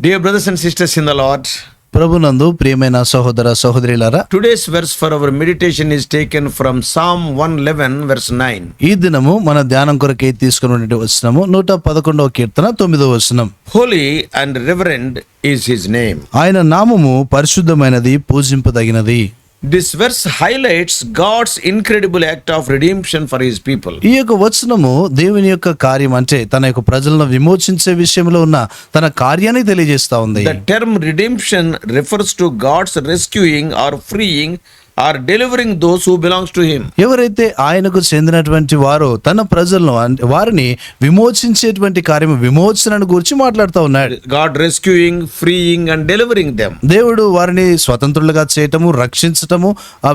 Dear brothers and sisters in the Lord, ప్రభునందు ప్రియమైన సహోదర సహోదరులారా, today's verse for our meditation is taken from Psalm 111 verse 9. ఈ దినము మన ధ్యానం కొరకే తీసుకున్నటువంటి వచనము 111వ కీర్తన 9వ వచనం. Holy and reverend is his name. ఆయన నామము పరిశుద్ధమైనది, పూజింపదగినది. This verse highlights God's incredible act of redemption for his people. ఈ యొక్క వచనము దేవుని యొక్క కార్యం, అంటే తన యొక్క ప్రజలను విమోచించే విషయంలో ఉన్న తన కార్యాన్ని తెలియజేస్తా ఉంది. The term redemption refers to God's rescuing or freeing or delivering those who belongs to him. ఎవరైతే ఆయనకు చెందినటువంటి వారో తన ప్రజలను వారిని విమోచించేటువంటి కార్యం, విమోచనను గురించి మాట్లాడుతూ ఉన్నాడు. God rescuing, freeing and delivering them. దేవుడు వారిని స్వతంత్రులుగా చేయటము, రక్షించటము,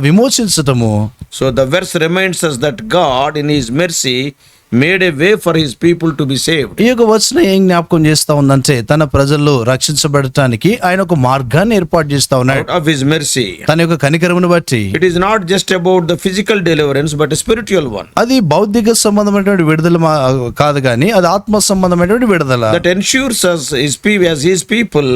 విమోచించటము. So the verse reminds us that God in his mercy made a way for his people to be saved. ఈ యొక్క వచనం ఏం జ్ఞాపకం చేస్తా ఉందంటే తన ప్రజలు రక్షించబడటానికి ఆయన ఒక మార్గాన్ని ఏర్పాటు చేస్తా ఉన్నాడు. Out of his mercy. తన యొక్క కనికరమును బట్టి. It is not just about the physical deliverance but a spiritual one. అది భౌతిక సంబంధమైనటువంటి విడుదల కాదు, కానీ అది ఆత్మ సంబంధమైనటువంటి విడుదల. That ensures us as his people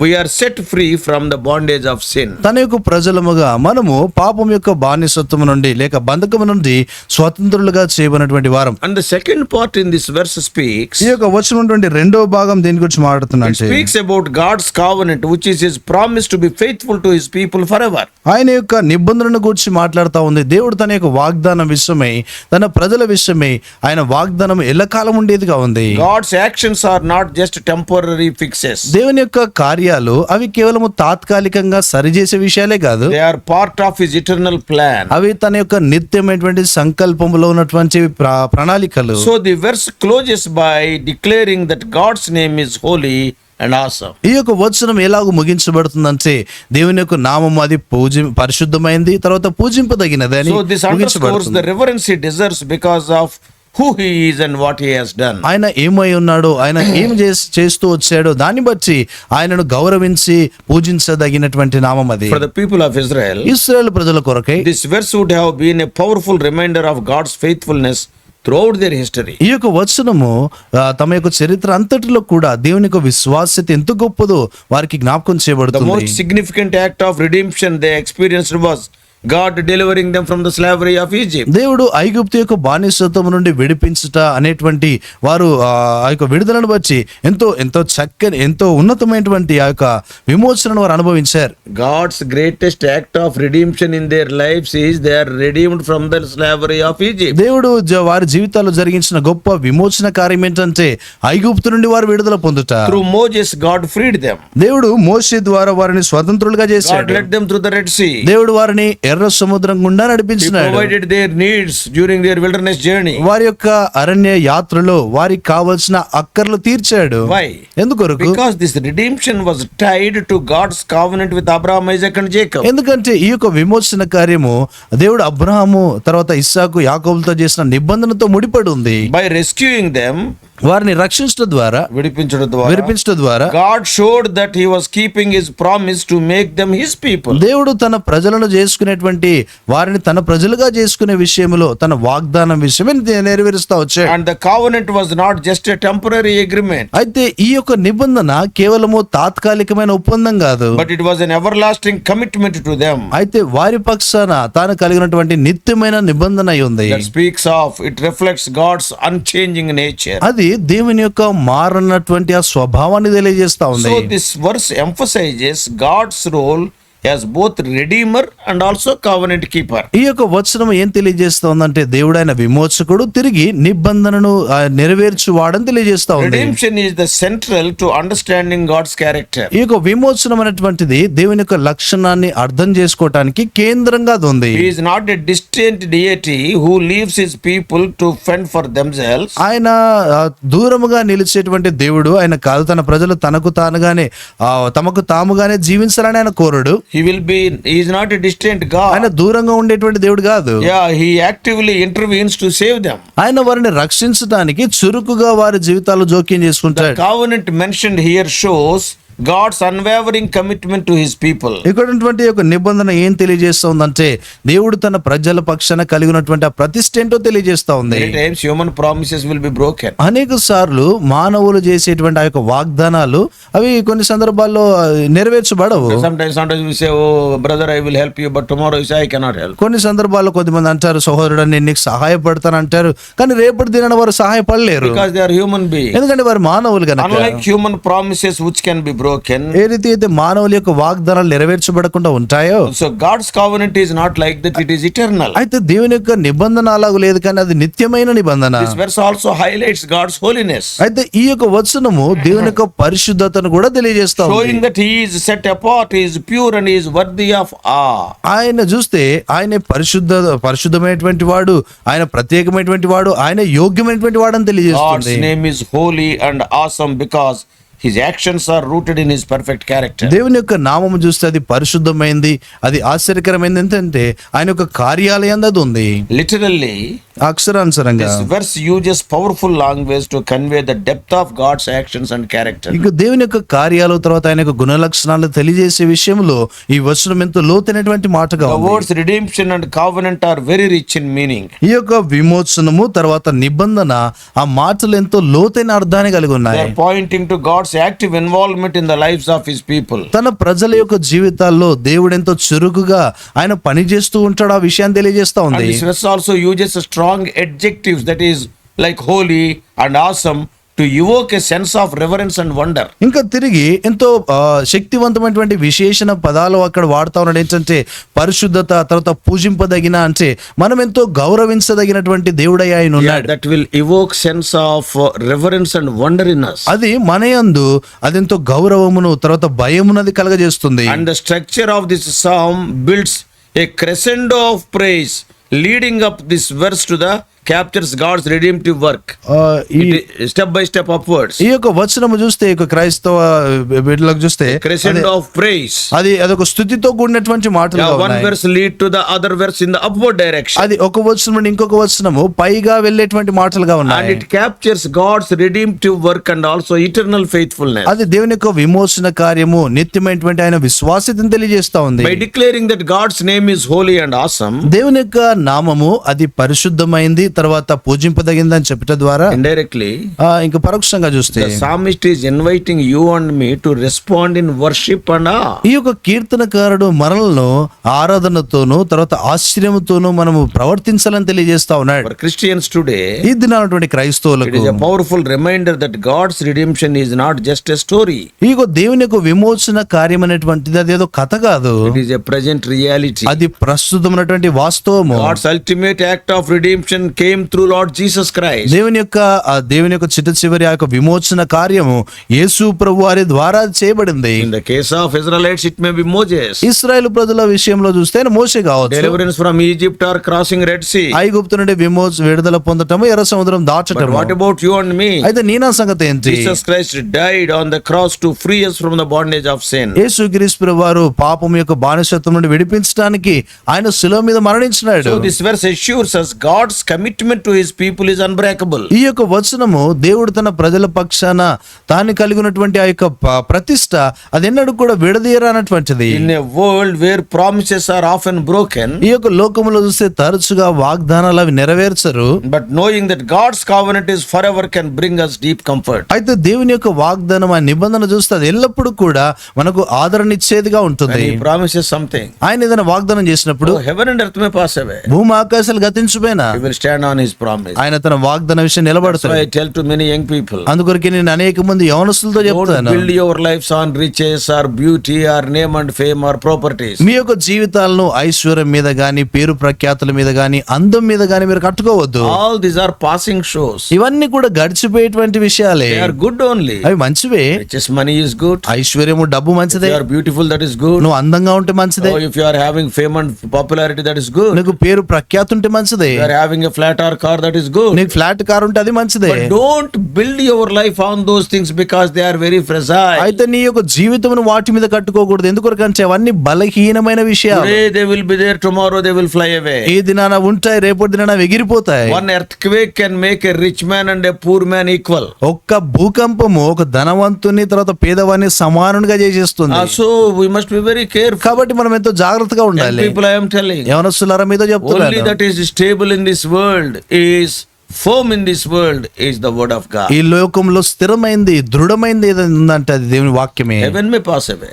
we are set free from the bondage of sin. తన యొక్క ప్రజలముగా మనము పాపం యొక్క బానిసత్వము నుండి లేక బంధకము నుండి స్వతంత్రులుగా చేయబడినటువంటి వారం. And the second part in this verse speaks. ఈ యొక్క వచనమైనటువంటి రెండవ భాగం దేని గురించి మాట్లాడుతున్నాడు? It speaks about God's covenant, which is his promise to be faithful to his people forever. ఆయన యొక్క నిబంధనను గురించి మాట్లాడుతూ ఉంది. దేవుడు తన యొక్క వాగ్దానం విషయమై, తన ప్రజల విషయమై ఆయన వాగ్దానం ఎల్లకాలం ఉండేదిగా ఉంది. God's actions are not just temporary fixes. దేవుని యొక్క కార్యాలు అవి కేవలము తాత్కాలికంగా సరిచేసే విషయాలే కాదు, They are part of his eternal plan. అవి తన యొక్క నిత్యమైనటువంటి సంకల్పంలో ఉన్నటువంటి ప్రణాళికలు. So the verse closes by declaring that God's name is holy and awesome. ఈ యొక్క వచనం ఎలాగో ముగించబడుతుందంటే దేవుని యొక్క నామం అది పరిశుద్ధమైంది, తర్వాత పూజింపదగినది అని So this underscores the reverence he deserves because of who he is and what he has done. ఆయన ఏమై ఉన్నాడో, ఆయన ఏం చేస్తూ వచ్చాడో దాన్ని బట్టి ఆయనను గౌరవించి పూజించదగినటువంటి నామం అది. For the people of Israel, ఇశ్రాయేలు ప్రజల కొరకై this verse would have been a powerful reminder of God's faithfulness throughout their history. ఈ యొక్క వచనము తమ యొక్క చరిత్ర అంతటిలో కూడా దేవుని యొక్క విశ్వాస్యత ఎంత గొప్పదో వారికి జ్ఞాపకం The చేయబడుతుంది. most significant act of redemption they experienced was God delivering them from the slavery of Egypt. దేవుడు ఐగుప్తు యొక్క బానిసత్వం నుండి విడిపించుట అనేటువంటి వారు ఆ యొక్క విడుదలను బట్టి ఎంతో చక్కని, ఎంతో ఉన్నతమైనటువంటి ఆ యొక్క విమోచనను వారు అనుభవించారు. God's greatest act of redemption in their lives is they are redeemed from the slavery of Egypt. దేవుడు వారి జీవితాల్లో జరిగించిన గొప్ప విమోచన కార్యం ఏంటంటే ఐగుప్తు నుండి వారు విడుదల పొందుట. Through Moses, God freed them. దేవుడు మోషే ద్వారా వారిని స్వతంత్రులుగా God చేశాడు. led them through the Red Sea. దేవుడు వారిని ఎర్ర సముద్రం గుండా He నడిపించినాడు. provided their needs during their wilderness journey. వారి యొక్క అరణ్య యాత్రలో వారికి కావలసిన అక్కర్లు తీర్చాడు. Why? ఎందుకొరకు? Because this redemption was tied to God's covenant with Abraham, Isaac and Jacob. ఎందుకంటే ఈ యొక్క విమోచన కార్యము దేవుడు అబ్రహాము తర్వాత ఇస్సాకు, యాకోబులతో చేసిన నిబంధనతో ముడిపడి ఉంది. By rescuing them, వారిని రక్షించడం ద్వారా, విడిపించడం ద్వారా God showed that he was keeping his promise to make them his people. దేవుడు తన ప్రజలను చేసుకునేటువంటి వారిని తన ప్రజలుగా చేసుకునే విషయంలో తన వాగ్దానం విషయమే నెరవేరుస్తా వచ్చాడు. And the covenant was not just a temporary agreement, అయితే ఈ యొక్క నిబంధన కేవలము తాత్కాలికమైన ఒప్పందం కాదు, but it was an everlasting commitment to them. అయితే వారి పక్షాన తాను కలిగినటువంటి నిత్యమైన నిబంధన అయి ఉంది. That speaks of, it reflects God's unchanging nature. అది దేవుని యొక్క మారనటువంటి ఆ స్వభావాన్ని తెలియజేస్తా ఉంది. So this verse emphasizes God's role as both redeemer and also covenant keeper. ఈ యొక్క వచనం ఏం తెలియజేస్తా ఉందంటే దేవుడు ఆయన విమోచకుడు, తిరిగి నిబంధనను నెరవేర్చువాడని తెలియజేస్తా ఉంది. Redemption is the central to understanding God's character. ఈ యొక్క విమోచనం అనేటువంటిది దేవుని యొక్క లక్షణాన్ని అర్థం చేసుకోవటానికి కేంద్రంగా ఉంది. He is not a distant deity who leaves his people to fend for themselves. ఆయన దూరముగా నిలిచేటువంటి దేవుడు ఆయన కాదు. తన ప్రజలు తమకు తాముగానే జీవించాలని ఆయన కోరడు. He is not a distant God. ఆయన దూరంగా ఉండేటువంటి దేవుడు కాదు. Yeah, he actively intervenes to save them. ఆయన వారిని రక్షించడానికి చురుకుగా వారి జీవితాలు జోక్యం చేసుకుంటాడు. The covenant mentioned here shows God's unwavering commitment to his people. ఇక్కడ ఉన్నటువంటి ఒక నిబంధన ఏం తెలియజేస్తోందంటే దేవుడు తన ప్రజల పక్షాన కలిగి ఉన్నటువంటి ఆ ప్రతిష్ఠ ఏంటో తెలియజేస్తా ఉంది. Many times human promises will be broken. అనేక సార్లు మానవులు చేసేటువంటి ఆ యొక్క వాగ్దానాలు అవి కొన్ని సందర్భాల్లో నెరవేర్చబడవు. Sometimes we say, oh brother, I will help you, but tomorrow you say I cannot help. కొన్ని సందర్భాల్లో కొంతమంది అంటారు, సహోదరుడు నేను నీకు సహాయపడతాను అంటారు, కానీ రేపటి దినాన వారు సహాయపడలేరు. Because they are human beings. ఎందుకంటే వారు మానవులు కనుక. Unlike human promises which can be broken. ఏ రీతి అయితే మానవుల యొక్క వాగ్దానాలు నెరవేర్చబడకుండా ఉంటాయో, So God's covenant is not like that, it is eternal. అయితే దేవుని యొక్క నిబంధన అలాగూ లేదు, కానీ అది నిత్యమైన నిబంధన. This verse also highlights God's holiness, అయితే ఈ యొక్క వచనము దేవుని యొక్క పరిశుద్ధతను కూడా తెలియజేస్తా ఉంది. showing that he is set apart, he is pure and he is worthy of awe. ఆయన చూస్తే ఆయన పరిశుద్ధమైనటువంటి వాడు, ఆయన ప్రత్యేకమైనటువంటి వాడు, ఆయన యోగ్యమైనటువంటి వాడు అని God's తెలియజేస్తుంది. name is holy and awesome because his actions are rooted in his perfect character. దేవుని యొక్క నామము చూస్తే అది పరిశుద్ధమైంది, అది ఆశ్చర్యకరమైంది. ఏంటంటే ఆయన యొక్క కార్యాలయం అది ఉంది. Literally, అక్షరానుసారంగా this verse uses powerful language to convey the depth of God's actions and character. ఇక దేవుని యొక్క కార్యాలు తర్వాత ఆయన యొక్క గుణ లక్షణాలు తెలియజేసే విషయంలో ఈ వచనం ఎంతో లోతైనటువంటి మాటగా The ఉంది. words redemption and covenant are very rich in meaning. ఈ యొక్క విమోచనము తర్వాత నిబంధన ఆ మాటలు ఎంతో లోతైన అర్థాన్ని కలిగి They ఉన్నాయి. are pointing to God's active involvement in the lives of his people. తన ప్రజల యొక్క జీవితాల్లో దేవుడు ఎంతో చురుకుగా ఆయన పని చేస్తూ ఉంటాడు, ఆ విషయాన్ని తెలియజేస్తా And ఉంది. this verse also uses strong adjectives, that is like holy and awesome, to evoke a sense of reverence and wonder. ఇంకా తిరిగి ఎంతో శక్తివంతమైనటువంటి విశేషణ పదాలు అక్కడ వాడుతా ఉన్నాడు. ఏంటంటే పరిశుద్ధత, తర్వాత పూజింపదగిన, అంటే మనం ఎంతో గౌరవించదగినటువంటి దేవుడై ఆయన ఉన్నాడు. That will evoke sense of reverence and wonder in us. అది మన యందు అదెంతో గౌరవమును తర్వాత భయమునది కలగజేస్తుంది. And the structure of this psalm builds a crescendo of praise, leading up this verse to the captures God's redemptive work. Step by step upwards. ఈ యొక్క వచనము చూస్తే ఈ యొక్క క్రైస్తవ బిడ్డలకు చూస్తే Crescendo of praise. అదొక స్తుతితో కూడినటువంటి మాటలు One ఉన్నాయి. verse lead to the other verse in the upward direction. అది ఒక వచనం నుండి ఇంకొక వచనము పైగా వెళ్ళేటువంటి మాటలుగా And ఉన్నాయి. it captures God's redemptive work and also eternal faithfulness. అది దేవుని యొక్క విమోచన కార్యము, నిత్యమైనటువంటి ఆయన విశ్వాసతను తెలియజేస్తా ఉంది. By declaring that God's name is holy and awesome, దేవుని యొక్క నామము అది పరిశుద్ధమైంది, తర్వాత పూజింపదగిందని చెప్పటం ద్వారా indirectly, ఇంకా పరోక్షంగా చూస్తే the psalmist is inviting you and me to respond in worship and awe. ఈ యొక్క కీర్తనకారుడు మనలను ఆరాధనతోనూ తర్వాత ఆశ్చర్యముతోనూ మనము ప్రవర్తించాలని తెలియజేస్తా ఉన్నాడు. For Christians today, ఈ దినాలటువంటి it క్రైస్తవులకు is a powerful reminder that God's redemption is not just a story. ఈ యొక్క దేవుని యొక్క విమోచన కార్యం అనేటువంటిది అదేదో కథ కాదు, It is a present reality. అది ప్రస్తుతమైనటువంటి వాస్తవము. God's ultimate act of redemption came through Lord Jesus Christ. దేవుని యొక్క చిట్ట చివరి ఆ యొక్క విమోచన కార్యము యేసు ప్రభు వారి ద్వారా చేయబడింది. In the case of Israelites, it may be Moses. ఇశ్రాయేలు ప్రజల విషయంలో చూస్తే ఆయన మోషే కావచ్చు. Deliverance from Egypt or crossing Red Sea. ఐగుప్తు నుండి విడుదల పొందటము, ఎర్ర సముద్రం But దాటటము. what about you and me? అయితే నీ నా సంగతి ఏంటి? Jesus Christ died on the cross to free us from the bondage of sin. యేసుక్రీస్తు వారు పాపం యొక్క బానిసత్వం నుండి విడిపించడానికి ఆయన శిలువ మీద మరణించినాడు. So this verse assures us God's commitment to his people is unbreakable. ఈ యొక్క వచనము దేవుడు తన ప్రజల పక్షాన తాను కలిగినటువంటి ఆ యొక్క ప్రతిష్ట అది ఎన్నడూ కూడా విడదీయరానటువంటిది. In a world where promises are often broken, ఈ యొక్క లోకములో చూస్తే తరచుగా వాగ్దానాలు అవి నెరవేర్చరు. but knowing that God's covenant is forever can bring us deep comfort. అయితే దేవుని యొక్క వాగ్దానం, ఆ నిబంధన చూస్తే అది ఎల్లప్పుడూ కూడా మనకు ఆదరణ ఇచ్చేదిగా When ఉంటుంది. he promises something, ఆయన ఏదైనా వాగ్దానం చేసినప్పుడు oh, heaven and earth may pass away, భూమి ఆకాశాలు గతించిపోయినా he will stand on his promise. ఆయన తన వాగ్దాన విషయం So నిలబడతాడు. I tell to many young people, అందుకొరకే నేను అనేక మంది యవనస్తులతో don't చెప్తాను, build your lives on riches or beauty or name and fame or properties. మీ యొక్క జీవితాలను ఐశ్వర్యం మీద గాని, పేరు ప్రఖ్యాతుల మీద గాని, అందం మీద గాని మీరు కట్టుకోవద్దు. All these are passing shows. ఇవన్నీ కూడా గడిచిపోయేటువంటి విషయాలే. They are good only. అవి మంచివే. Riches, money is good. ఐశ్వర్యము, డబ్బు If మంచిదే. you are beautiful, that is good. నువ్వు అందంగా ఉంటే మంచిదే. Oh, if you are having fame and popularity, that is good. నీకు పేరు ప్రఖ్యాతి ఉంటే మంచిదే. If you are having a flat flat or car, that is good. నీకు ఫ్లాట్ కార్ ఉంటే అది మంచిదే. But don't build your life on those things because they are very fragile. అయితే నీ యొక్క జీవితమును వాటి మీద కట్టుకోకూడదు. ఎందుకంటే అవన్నీ బలహీనమైన విషయాలు. Today they will be there, tomorrow they will fly away. ఈ దినాన ఉంటాయి, రేపటి దినాన ఎగిరిపోతాయి. One earthquake can make a rich man and a poor man equal. ఒక్క భూకంపము ఒక ధనవంతుని తర్వాత పేదవాన్ని సమానంగా చేసేస్తుంది. So we must be very careful. కాబట్టి మనం ఎంతో జాగ్రత్తగా Young ఉండాలి. people, I am telling. యవనస్తులారా మీతో Only చెప్తున్నాను, that is stable in this world, is firm in this world, is the word of God. ఈ లోకంలో స్థిరమైంది దృఢమైంది ఏదైనా ఉందంటే అది దేవుని వాక్యమే. Heaven may pass away,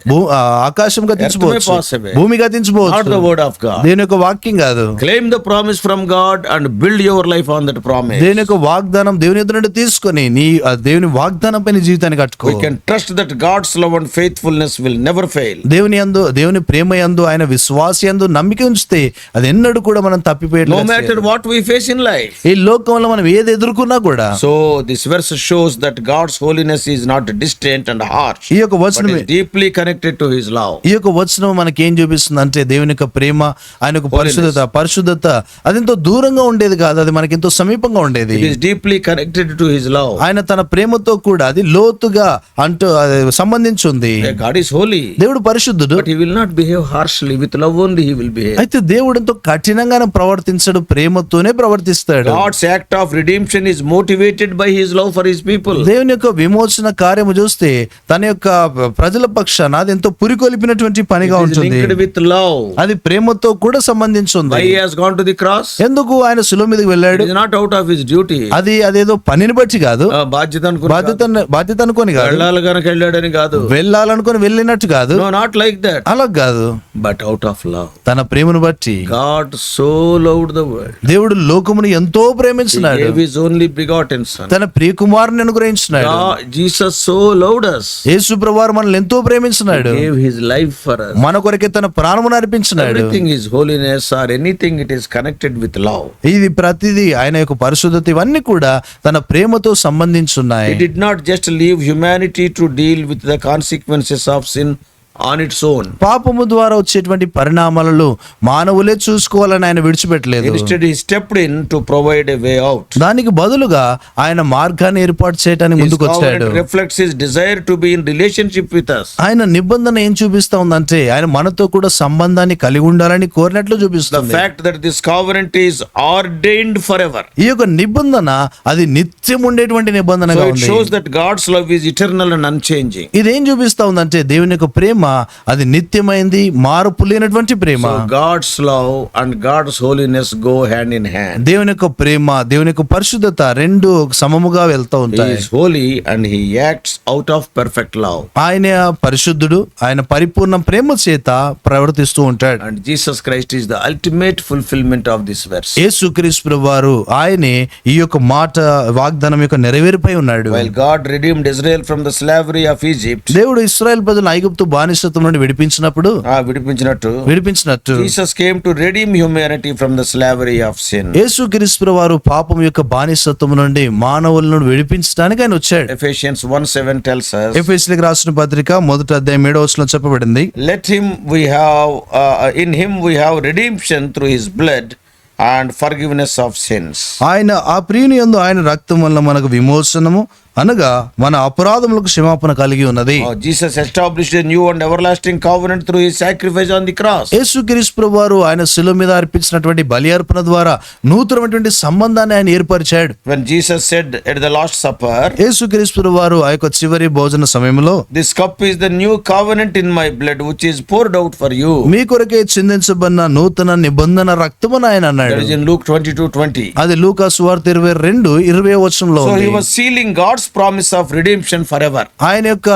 ఆకాశం Earth may pass గతించబోవచ్చు, away. భూమి not గతించబోవచ్చు, the word of God. దేవుని యొక్క వాక్యం కాదు. Claim the promise from God and build your life on that promise. దేవుని యొక్క వాగ్దానం దేవుని ఎదురు నుండి తీసుకొని నీ ఆ దేవుని వాగ్దానం పైన జీవితాన్ని కట్టుకో. We can trust that God's love and faithfulness will never fail. దేవుని యందు, దేవుని ప్రేమ యందు, ఆయన విశ్వాస యందు నమ్మిక ఉంచితే అది ఎన్నడూ కూడా మనం No తప్పిపోయేట్లేదు. matter what we face in life. ఈ లోకంలో మనం ఏది ఎదుర్కొన్నా కూడా So this verse shows that God's holiness is not distant and harsh, ఈ యొక్క but వచనం is deeply connected to His love. ఈ యొక్క వచనం మనకి ఏం చూపిస్తుంది అంటే దేవుని యొక్క ప్రేమ, ఆయన యొక్క పరిశుద్ధత అది ఎంతో దూరంగా ఉండేది కాదు, అది మనకి ఎంతో సమీపంగా ఉండేది. It is deeply connected to His love. ఆయన తన ప్రేమతో కూడా అది లోతుగా అది సంబంధించింది. God is holy, దేవుడు పరిశుద్ధుడు, but He will not behave harshly. With love only He will behave. అయితే దేవుడు ఎంతో కఠినంగానే ప్రవర్తించడు, ప్రేమతోనే ప్రవర్తిస్తాడు. God's act of redemption is motivated by His love for His people. దేవుని యొక్క విమోచన కార్యము చూస్తే తన యొక్క ప్రజల పక్షాన అది ఎంతో పురికొల్పినటువంటి పనిగా It is ఉంటుంది. linked with love. అది ప్రేమతో కూడా సంబంధించింది. Why He has gone to the cross? ఎందుకు ఆయన శిలువ మీదకి It వెళ్ళాడు? is not out of His duty. అదేదో పనిని బట్టి కాదు, బాధ్యత అనుకుని బాధ్యత అనుకొని కాదు, వెళ్ళాలి కనుక వెళ్ళాడని కాదు. వెళ్ళాలనుకొని వెళ్ళినట్టు కాదు, No, not like that. అలా కాదు, But out of love. తన ప్రేమను బట్టి. God so loved the world. దేవుడు లోకమును ఎంతో He ప్రేమించినాడు, gave His only begotten Son. తన ప్రియకుమారుని అనుగ్రహించినాడు. Jesus so loved us. యేసు ప్రభువారు మనల్ని ఎంతో ప్రేమించినాడు, He gave His life for us. మన కొరకే తన ప్రాణమును అర్పించినాడు. Everything is holiness or anything, it is connected with love. ఇది ప్రతిదీ ఆయన యొక్క పరిశుద్ధత, ఇవన్నీ కూడా తన ప్రేమతో సంబంధించున్నాయి. He did not just leave humanity to deal with the consequences of sin on its own. పాపము ద్వారా వచ్చేటువంటి పరిణామాలలో మానవులే చూసుకోవాలని ఆయన విడిచిపెట్టలేదు. Instead, He stepped in to provide a way out. దానికి బదులుగా ఆయన మార్గాన్ని ఏర్పాటు చేయడానికి His ముందుకు వచ్చాడు. covenant reflects His desire to be in relationship with us. ఆయన నిబంధన ఏం చూపిస్తా ఉందంటే ఆయన మనతో కూడా సంబంధాన్ని కలిగి ఉండాలని కోరినట్లు The చూపిస్తుంది. fact that this covenant is ordained forever. ఈ యొక్క నిబంధన అది నిత్యం ఉండేటువంటి నిబంధనగా So it ఉంది. shows that God's love is eternal and unchanging. ఇదేం చూపిస్తా ఉందంటే దేవుని యొక్క ప్రేమ అది నిత్యమైంది, మార్పు లేనటువంటి ప్రేమ. So God's love and God's holiness go hand in hand. దేవుని యొక్క ప్రేమ, దేవుని యొక్క పరిశుద్ధత రెండు సమముగా వెళ్తూ He ఉంటాయి. is holy and He acts out of perfect love. ఆయన పరిశుద్ధుడు, ఆయన పరిపూర్ణ ప్రేమ చేత ప్రవర్తిస్తూ ఉంటాడు. And Jesus Christ is the ultimate fulfillment of this verse. యేసుక్రీస్తు ప్రభువారు ఆయనే ఈ యొక్క మాట వాగ్దానం యొక్క నెరవేర్పై ఉన్నాడు. While God redeemed Israel from the slavery of Egypt, దేవుడు ఇశ్రాయేల్ ప్రజలను ఐగుప్తు బానిసత్వం నుండి విడిపించినప్పుడు విడిపించినట్టు Jesus came to redeem humanity from the slavery of sin. యేసుక్రీస్తు ప్రభువారు పాపం యొక్క బానిసత్వం నుండి మానవులను విడిపించడానికి ఆయన వచ్చాడు. Ephesians 1:7 tells us, ఎఫెసీయులకు రాసిన పత్రిక 1:7 చెప్పబడింది, in him we have redemption through his blood and forgiveness of sins. ఆయన ఆ ప్రియుని యందు ఆయన రక్తం వల్ల మనకు విమోచనము అనగా మన అపరాధములకు క్షమాపణ కలిగి ఉన్నది. Jesus established a new and everlasting covenant through his sacrifice on the cross. యేసుక్రీస్తు ప్రభువారు ఆయన శిలువ మీద అర్పించినటువంటి బలి అర్పణ ద్వారా నూతనమైనటువంటి సంబంధాన్ని ఆయన ఏర్పరిచాడు. When Jesus said at the last supper, యేసుక్రీస్తు ప్రభువారు ఆ యొక్క చివరి భోజన సమయంలో, this cup is the new covenant in my blood which is poured out for you. మీ కొరకే చిందించబడిన నూతన నిబంధన రక్తమని ఆయన అన్నాడు. That is in Luke 22:20. అది లూకా సువార్త 22:20 So he was sealing God's promise of redemption forever. ఆయన యొక్క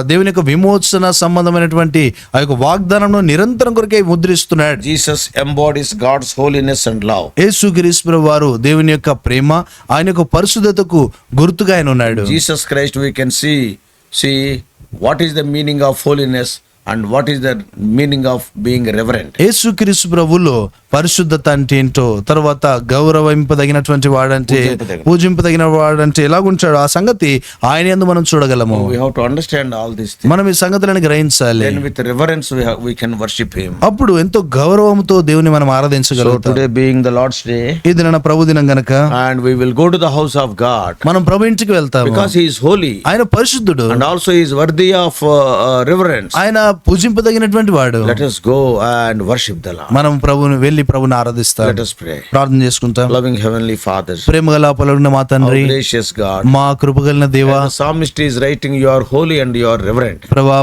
దేవుని యొక్క విమోచన సంబంధమైనటువంటి ఆ యొక్క వాగ్దానంను నిరంతరం కొరకే ముద్రిస్తున్నాడు. Jesus embodies God's holiness and love. యేసుక్రీస్తు ప్రభువారు దేవుని యొక్క ప్రేమ, ఆయన యొక్క పరిశుద్ధతకు గుర్తుగా ఆయన ఉన్నాడు. Jesus Christ we can see what is the meaning of holiness, And what is the meaning of being reverent? యేసుక్రీస్తు ప్రభువులో పరిశుద్ధత అంటే ఏంటో, తర్వాత గౌరవింపదగినటువంటి వాడంటే, పూజింపదగిన వాడంటే ఎలాగుంటాడో ఆ సంగతి ఆయన యందు మనం చూడగలము. We have to understand all these things. మనం ఈ సంగతులను గ్రహించాలి. Then with reverence we can worship him. అప్పుడు ఎంతో గౌరవంతో దేవుని మనం So ఆరాధించగలుగుతాం. today being the Lord's day, ఇది నా ప్రభు దినం గనక and we will go to the house of God మనం ప్రభు ఇంటికి వెళ్తాము. because he is holy ఆయన పరిశుద్ధుడు, and also he is worthy of reverence. ఆయన పూజింపదగినటువంటి వాడు. Let us go and worship the Lord. మనం ప్రభుని వెళ్ళి ప్రభుని ఆరాధిస్తాం. Let us pray. ప్రార్థన చేసుకుంటాం. Loving heavenly Father, ప్రేమగల పలుకున్న మా our తండ్రి, gracious God, మా కృపగలిగిన దేవా, the psalmist is writing, you are holy and you are reverent. ప్రభా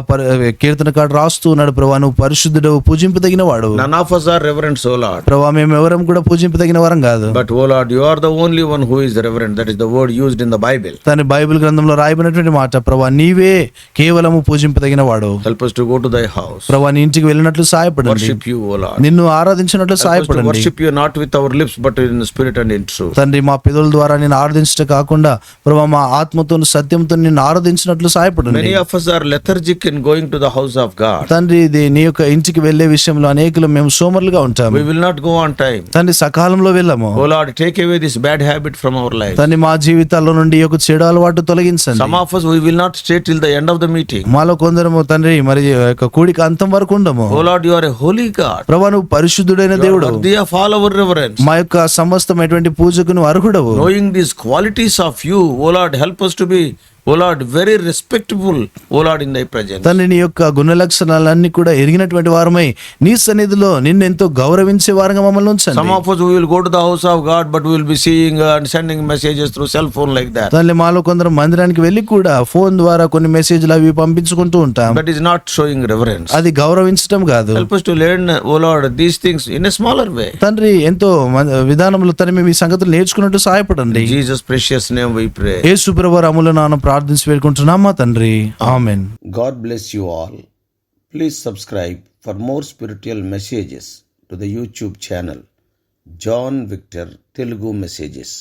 కీర్తనకాడు రాస్తూ ఉన్నాడు, ప్రభా నువ్వు పరిశుద్ధుడు, పూజింపదగిన వాడు. None of us are reverent, O Lord. ప్రభా మేము ఎవరం కూడా పూజింపదగిన వారం కాదు. But O Lord, you are the only one who is reverent. That is the word used in the Bible. తన బైబిల్ గ్రంథంలో రాయబడినటువంటి మాట, ప్రభా నీవే కేవలము పూజింపదగిన వాడు. Help us to go to thy house. ప్రభా నీ ఇంటికి వెళ్ళినట్లు సహాయపడండి. Worship you, O Lord. నిన్ను ఆరాధించినట్లు Help us to సహాయపడండి. worship you not with our lips but in spirit and in truth. తండ్రి మా పెదవుల ద్వారా నేను ఆరాధించట కాకుండా ప్రభా మా ఆత్మతో సత్యంతో నిన్ను ఆరాధించినట్లు సహాయపడండి. Many of us are lethargic in going to the house of God. తండ్రి ఇది నీ యొక్క ఇంటికి వెళ్లే విషయంలో అనేకులు మేము సోమరులుగా ఉంటాము. We will not go on time. తండ్రి సకాలంలో వెళ్ళము. O Lord, take away this bad habit from our life. తండ్రి మా జీవితాల్లో నుండి ఈ యొక్క చెడు అలవాటు తొలగించండి. Some of us, we will not stay till the end of the meeting. మాలో కొందరము తండ్రి మరి ఈ యొక్క కూడిక అంతం వరకు ఉండము. O Lord, you are a holy God. ప్రభా నువ్వు పరిశుద్ధుడైన You are దేవుడు, worthy of all our reverence. మా యొక్క సమస్తమైనటువంటి పూజకు నువ్వు అర్హుడవు. Knowing these qualities of you, O Lord, help us to be, O Lord, very respectful, O Lord, in thy presence. తండ్రి నీ యొక్క గుణ లక్షణాలన్నీ కూడా ఎరిగినటువంటి వారమై నీ సన్నిధిలో నిన్ను ఎంతో గౌరవించే వారంగా మమ్మల్ని ఉంచండి. Some of us, we will go to the house of God, but we will be seeing and sending messages through cell phone like that. తండ్రి మాలో కొందరు మందిరానికి వెళ్ళి కూడా ఫోన్ ద్వారా కొన్ని మెసేజ్లు అవి పంపించుకుంటూ ఉంటాం. That is not showing reverence. అది గౌరవించటం కాదు. Help us to learn, O Lord, these things in a smaller way. తండ్రి ఎంతో విధానంలో తండ్రి మేము ఈ సంగతులు నేర్చుకున్నట్టు సహాయపడండి. In Jesus' precious name we pray. యేసు ప్రభువు అమూల్య నామమున ప్రార్థించి వేడుకుంటున్నాం మా తండ్రి. ఆమేన్. God bless you all. Please subscribe for more spiritual messages to the YouTube channel John Victor Telugu Messages.